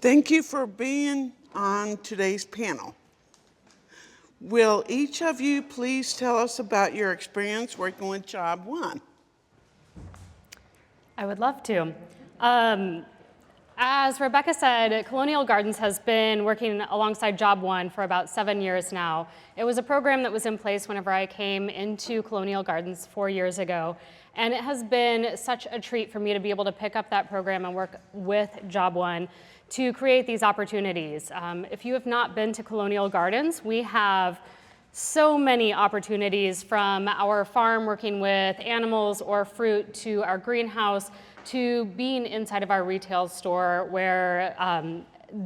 Thank you for being on today's panel. Will each of you please tell us about your experience working with Job 1? I would love to. As Rebecca said, Colonial Gardens has been working alongside Job 1 for about 7 years now. It was a program that was in place whenever I came into Colonial Gardens 4 years ago. And it has been such a treat for me to be able to pick up that program and work with Job 1 to create these opportunities. If you have not been to Colonial Gardens, we have so many opportunities, from our farm working with animals or fruit to our greenhouse to being inside of our retail store where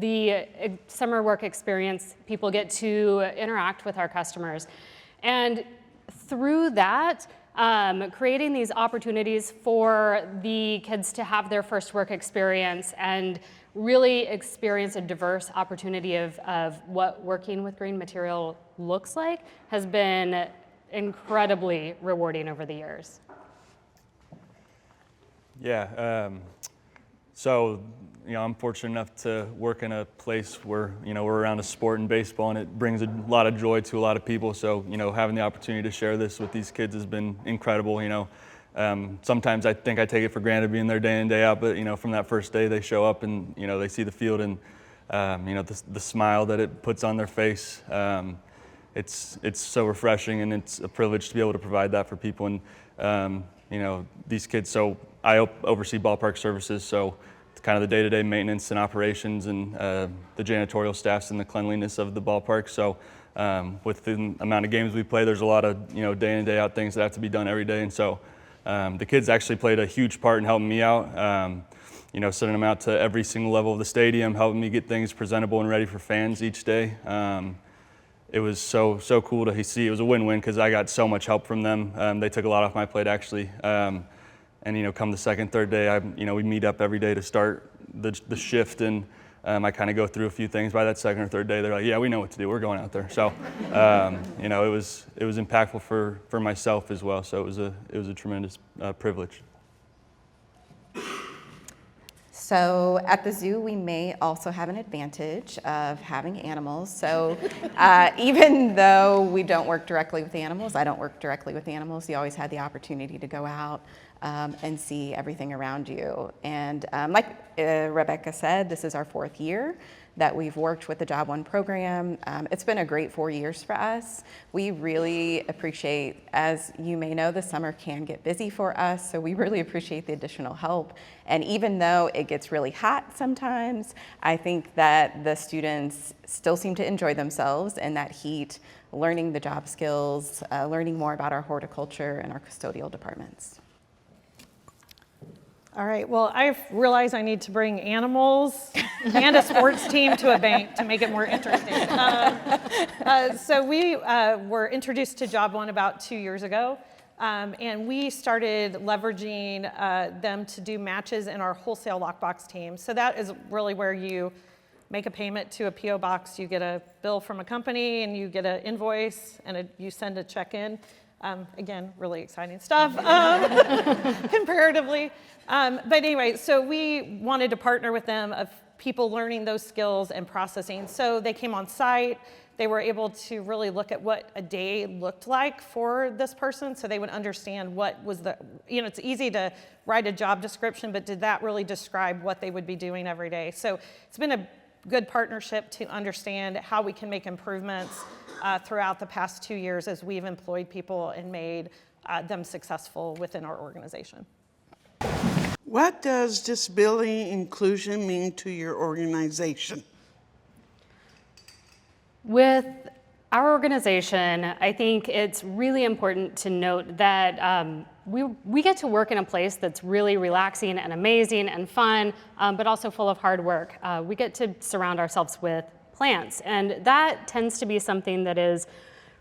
the summer work experience, people get to interact with our customers. And through that, creating these opportunities for the kids to have their first work experience and really experience a diverse opportunity of what working with green material looks like has been incredibly rewarding over the years. Yeah, so I'm fortunate enough to work in a place where we're around a sport and baseball, and it brings a lot of joy to a lot of people. So having the opportunity to share this with these kids has been incredible. Sometimes I think I take it for granted being there day in, day out, but from that first day they show up and they see the field and the smile that it puts on their face. It's so refreshing, and it's a privilege to be able to provide that for people. And these kids. So I oversee ballpark services, so it's kind of the day-to-day maintenance and operations and the janitorial staffs and the cleanliness of the ballpark. So with the amount of games we play, there's a lot of day in, day out things that have to be done every day. And so the kids actually played a huge part in helping me out, sending them out to every single level of the stadium, helping me get things presentable and ready for fans each day. It was so cool to see. It was a win-win because I got so much help from them. They took a lot off my plate, actually. And come the second, third day, we meet up every day to start the shift, and I kind of go through a few things. By that second or third day, they're like, "Yeah, we know what to do. We're going out there." So, it was impactful for myself as well. So it was a tremendous privilege. So at the zoo, we may also have an advantage of having animals. So even though we don't work directly with animals, I don't work directly with animals, you always had the opportunity to go out and see everything around you. And like Rebecca said, this is our 4th year that we've worked with the Job 1 program. It's been a great 4 years for us. We really appreciate, as you may know, the summer can get busy for us, so we really appreciate the additional help. And even though it gets really hot sometimes, I think that the students still seem to enjoy themselves in that heat, learning the job skills, learning more about our horticulture and our custodial departments. All right, well, I've realized I need to bring animals and a sports team to a bank to make it more interesting. So we were introduced to Job 1 about 2 years ago, and we started leveraging them to do matches in our wholesale lockbox team. So that is really where you make a payment to a P.O. box, you get a bill from a company, and you get an invoice, and you send a check in. Again, really exciting stuff comparatively. But anyway, so we wanted to partner with them of people learning those skills and processing. So they came on site. They were able to really look at what a day looked like for this person, so they would understand what was it's easy to write a job description, but did that really describe what they would be doing every day? So it's been a good partnership to understand how we can make improvements throughout the past 2 years as we've employed people and made them successful within our organization. What does disability inclusion mean to your organization? With our organization, I think it's really important to note that we get to work in a place that's really relaxing and amazing and fun, but also full of hard work. We get to surround ourselves with plants, and that tends to be something that is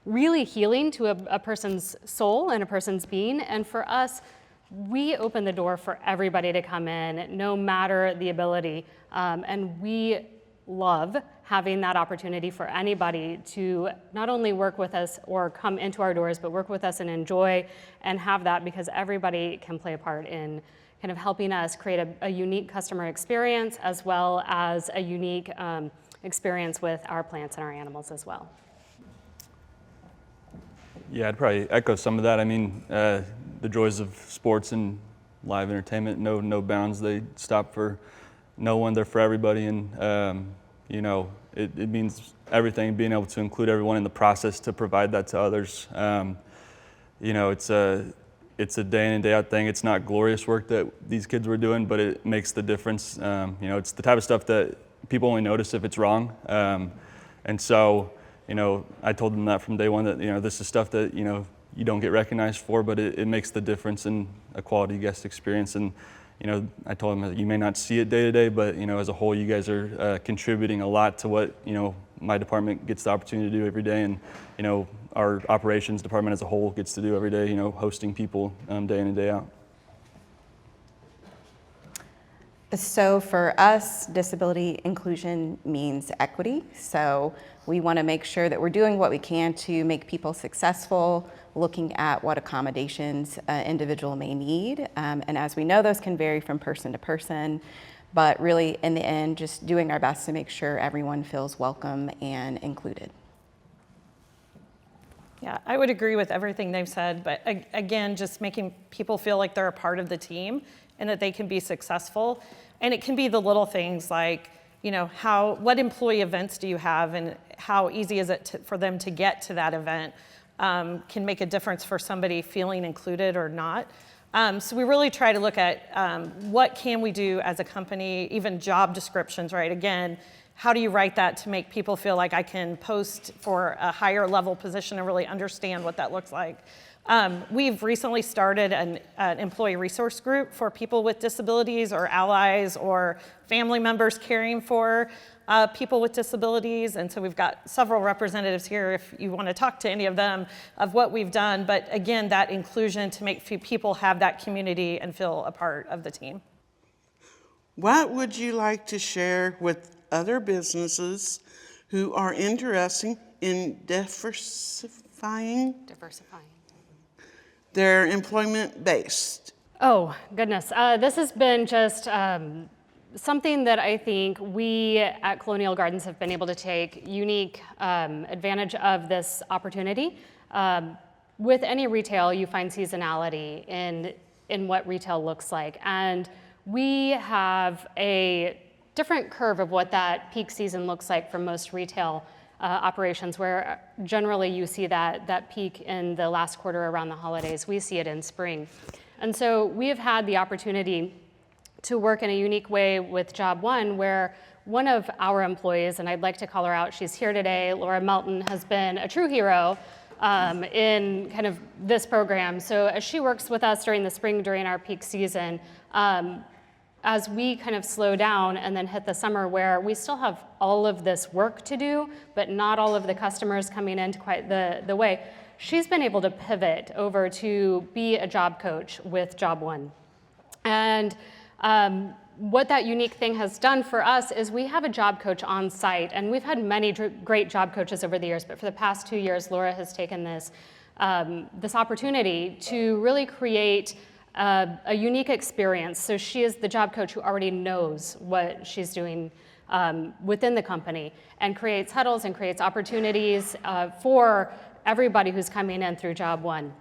really healing to a person's soul and a person's being. And for us, we open the door for everybody to come in, no matter the ability, and we love having that opportunity for anybody to not only work with us or come into our doors, but work with us and enjoy and have that, because everybody can play a part in kind of helping us create a unique customer experience as well as a unique experience with our plants and our animals as well. Yeah, I'd probably echo some of that. I mean, the joys of sports and live entertainment, no bounds. They stop for no one, they're for everybody. And, you know, it means everything, being able to include everyone in the process to provide that to others. You know, it's a day in and day out thing. It's not glorious work that these kids were doing, but it makes the difference. You know, it's the type of stuff that people only notice if it's wrong. And so, you know, I told them that from day one, that, you know, this is stuff that, you know, you don't get recognized for, but it makes the difference in a quality guest experience. And, you know, I told them that you may not see it day to day, but, you know, as a whole, you guys are contributing a lot to what, you know, my department gets the opportunity to do every day. And, you know, our operations department as a whole gets to do every day, you know, hosting people day in and day out. So for us, disability inclusion means equity. So we want to make sure that we're doing what we can to make people successful, looking at what accommodations an individual may need. And as we know, those can vary from person to person, but really in the end, just doing our best to make sure everyone feels welcome and included. Yeah, I would agree with everything they've said, but again, just making people feel like they're a part of the team and that they can be successful. And it can be the little things like, you know, what employee events do you have and how easy is it for them to get to that event can make a difference for somebody feeling included or not. So we really try to look at what can we do as a company, even job descriptions, right? Again, how do you write that to make people feel like I can post for a higher level position and really understand what that looks like? We've recently started an employee resource group for people with disabilities or allies or family members caring for people with disabilities. And so we've got several representatives here if you want to talk to any of them of what we've done. But again, that inclusion to make people have that community and feel a part of the team. What would you like to share with other businesses who are interested in diversifying their employment base? Oh, goodness. This has been just something that I think we at Colonial Gardens have been able to take unique advantage of this opportunity. With any retail, you find seasonality in what retail looks like. And we have a different curve of what that peak season looks like for most retail operations, where generally you see that peak in the last quarter around the holidays. We see it in spring. And so we have had the opportunity to work in a unique way with Job One, where one of our employees, and I'd like to call her out, she's here today, Laura Melton, has been a true hero in kind of this program. So as she works with us during the spring, during our peak season, as we kind of slow down and then hit the summer where we still have all of this work to do, but not all of the customers coming in quite the way, she's been able to pivot over to be a job coach with Job One. And what that unique thing has done for us is we have a job coach on site, and we've had many great job coaches over the years, but for the past 2 years, Laura has taken this opportunity to really create a unique experience. So she is the job coach who already knows what she's doing within the company and creates huddles and creates opportunities for everybody who's coming in through Job One.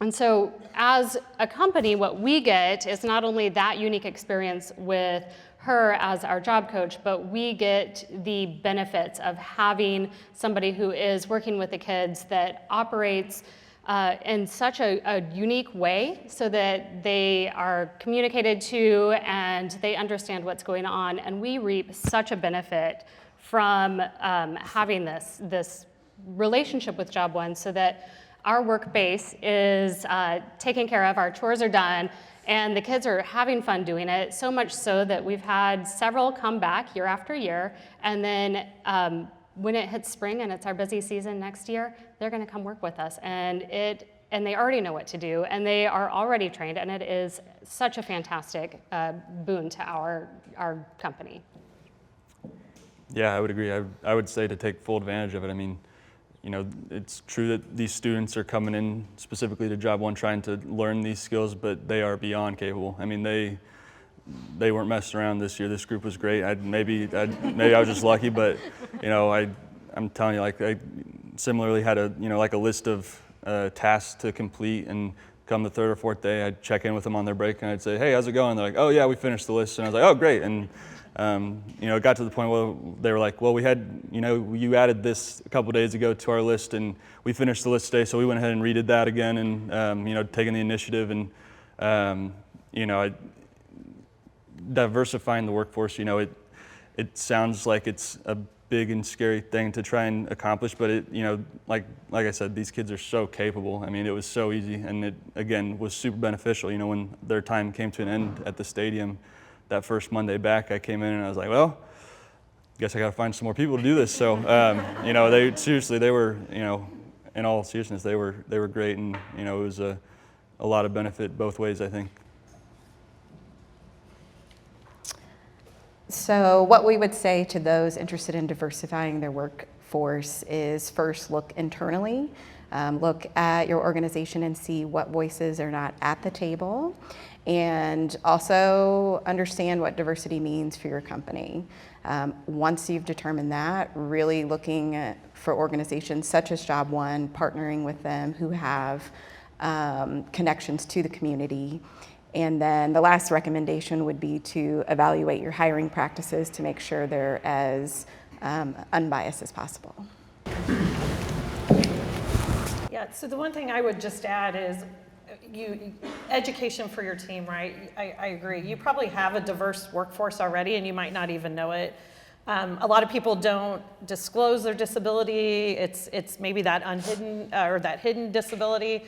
And so as a company, what we get is not only that unique experience with her as our job coach, but we get the benefits of having somebody who is working with the kids that operates in such a unique way so that they are communicated to and they understand what's going on. And we reap such a benefit from having this relationship with Job One, so that our work base is taken care of, our chores are done, and the kids are having fun doing it, so much so that we've had several come back year after year, and then when it hits spring and it's our busy season next year, they're gonna come work with us, and they already know what to do, and they are already trained, and it is such a fantastic boon to our company. Yeah, I would agree. I would say to take full advantage of it. I mean, it's true that these students are coming in specifically to Job 1 trying to learn these skills, but they are beyond capable. I mean, they weren't messing around this year. This group was great. Maybe I was just lucky, but I'm telling you, like I similarly had a list of tasks to complete, and come the third or fourth day, I'd check in with them on their break and I'd say, hey, how's it going? They're like, oh yeah, we finished the list. And I was like, oh great. And it got to the point where they were like, well, we had, you added this a couple days ago to our list and we finished the list today. So we went ahead and redid that again and, taking the initiative and, diversifying the workforce, it sounds like it's a big and scary thing to try and accomplish, but like I said, these kids are so capable. I mean, it was so easy, and it again was super beneficial. When their time came to an end at the stadium, that first Monday back, I came in and I was like, well, I guess I got to find some more people to do this. So, they were, in all seriousness, they were great, and it was a lot of benefit both ways, I think. So what we would say to those interested in diversifying their workforce is first look internally, look at your organization and see what voices are not at the table, and also understand what diversity means for your company. Once you've determined that, really looking for organizations such as Job 1, partnering with them who have connections to the community. And then the last recommendation would be to evaluate your hiring practices to make sure they're as unbiased as possible. Yeah, so the one thing I would just add is education for your team, right? I agree. You probably have a diverse workforce already and you might not even know it. A lot of people don't disclose their disability. It's maybe that unhidden or that hidden disability.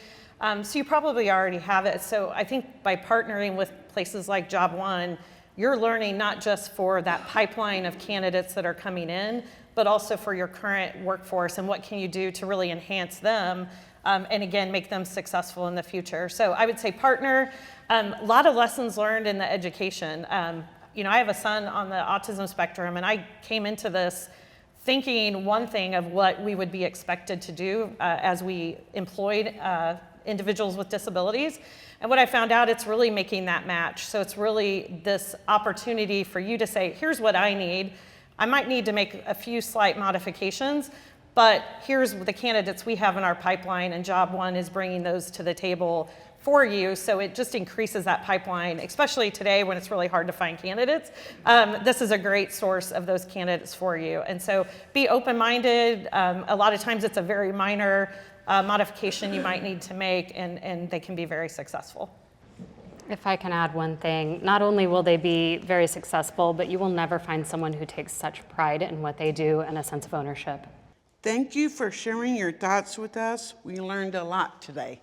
So you probably already have it. So I think by partnering with places like Job 1, you're learning not just for that pipeline of candidates that are coming in, but also for your current workforce and what can you do to really enhance them and again, make them successful in the future. So I would say partner, a lot of lessons learned in the education. I have a son on the autism spectrum and I came into this thinking one thing of what we would be expected to do as we employed individuals with disabilities. And what I found out, it's really making that match. So it's really this opportunity for you to say, here's what I need. I might need to make a few slight modifications, but here's the candidates we have in our pipeline, and Job 1 is bringing those to the table for you. So it just increases that pipeline, especially today when it's really hard to find candidates. This is a great source of those candidates for you. And so be open-minded. A lot of times it's a very minor modification you might need to make, and they can be very successful. If I can add one thing, not only will they be very successful, but you will never find someone who takes such pride in what they do and a sense of ownership. Thank you for sharing your thoughts with us. We learned a lot today.